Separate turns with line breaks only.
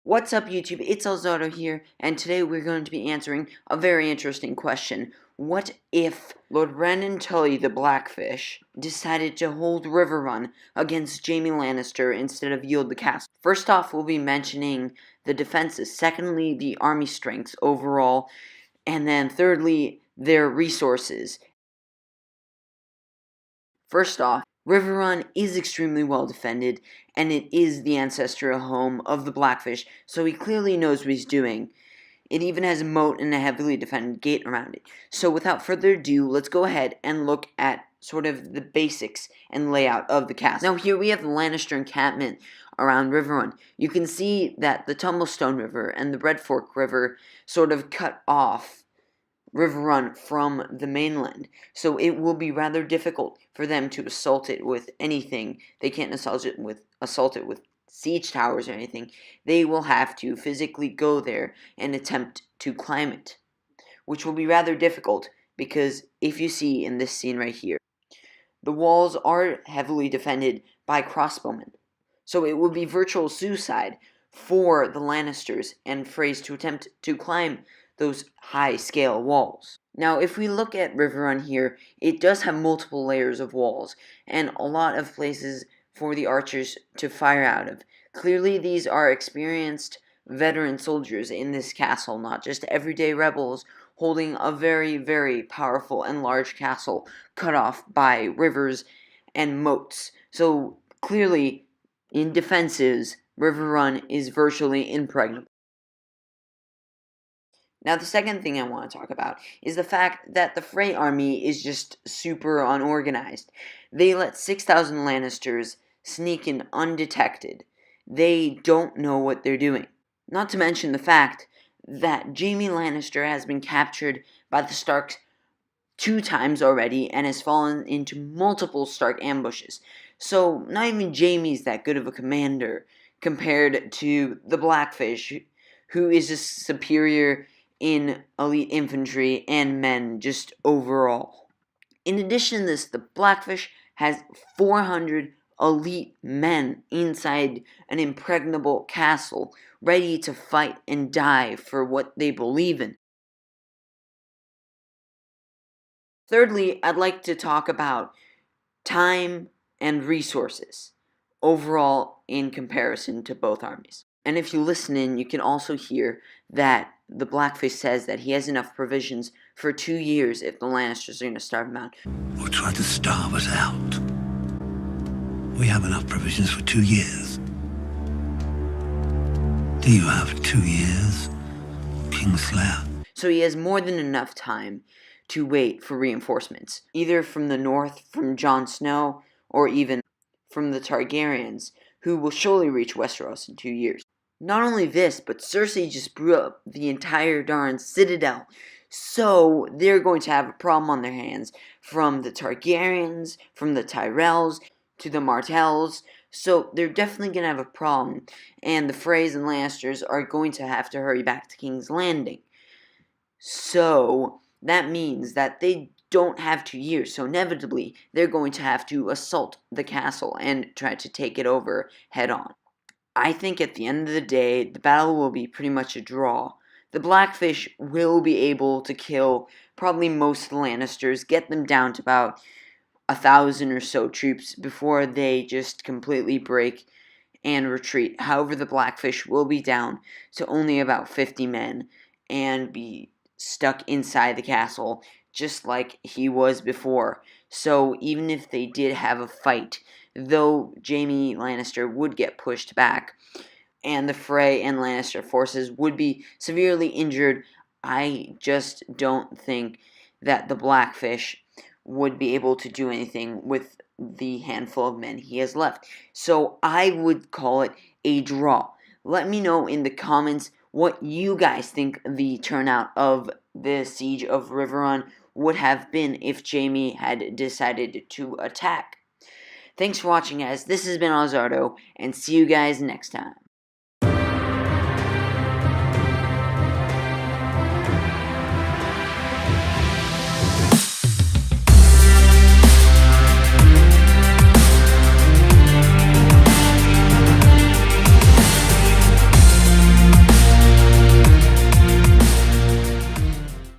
What's up, YouTube? It's Elazardo here, and today we're going to be answering a very interesting question. What if Lord Brandon Tully the Blackfish decided to hold Riverrun against Jaime Lannister instead of yield the castle? First off, we'll be mentioning the defenses. Secondly, the army strengths overall. And then thirdly, their resources. First off, Riverrun is extremely well defended, and it is the ancestral home of the Blackfish, so he clearly knows what he's doing. It even has a moat and a heavily defended gate around it. So without further ado, let's go ahead and look at sort of the basics and layout of the castle. Now here we have the Lannister encampment around Riverrun. You can see that the Tumblestone River and the Red Fork River sort of cut off Riverrun from the mainland, so it will be rather difficult for them to assault it with anything. They can't assault it with siege towers or anything. They will have to physically go there and attempt to climb it, which will be rather difficult because if you see in this scene right here, the walls are heavily defended by crossbowmen, so it will be virtual suicide for the Lannisters and Freys to attempt to climb those high-scale walls. Now, if we look at Riverrun here, it does have multiple layers of walls, and a lot of places for the archers to fire out of. Clearly, these are experienced veteran soldiers in this castle, not just everyday rebels holding a very, very powerful and large castle cut off by rivers and moats. So, clearly, in defenses, Riverrun is virtually impregnable. Now, the second thing I want to talk about is the fact that the Frey army is just super unorganized. They let 6,000 Lannisters sneak in undetected. They don't know what they're doing. Not to mention the fact that Jaime Lannister has been captured by the Starks 2 times already and has fallen into multiple Stark ambushes. So, not even Jaime's that good of a commander compared to the Blackfish, who is just superior in elite infantry and men just overall. In addition to this, the Blackfish has 400 elite men inside an impregnable castle, ready to fight and die for what they believe in. Thirdly, I'd like to talk about time and resources overall in comparison to both armies. And if you listen in, you can also hear that the Blackfish says that he has enough provisions for 2 years if the Lannisters are going to starve him out.
Or try to starve us out. We have enough provisions for 2 years. Do you have 2 years, Kingslayer?
So he has more than enough time to wait for reinforcements, either from the north, from Jon Snow, or even from the Targaryens, who will surely reach Westeros in 2 years. Not only this, but Cersei just blew up the entire darn citadel, so they're going to have a problem on their hands, from the Targaryens, from the Tyrells, to the Martells, so they're definitely going to have a problem, and the Freys and Lannisters are going to have to hurry back to King's Landing. So that means that they don't have 2 years, so inevitably they're going to have to assault the castle and try to take it over head on. I think at the end of the day, the battle will be pretty much a draw. The Blackfish will be able to kill probably most of the Lannisters, get them down to about 1,000 or so troops before they just completely break and retreat. However, the Blackfish will be down to only about 50 men and be stuck inside the castle just like he was before. So even if they did have a fight, though Jaime Lannister would get pushed back and the Frey and Lannister forces would be severely injured, I just don't think that the Blackfish would be able to do anything with the handful of men he has left. So I would call it a draw. Let me know in the comments what you guys think the turnout of the Siege of Riverrun would have been if Jaime had decided to attack. Thanks for watching, guys. This has been Elazardo, and see you guys next time.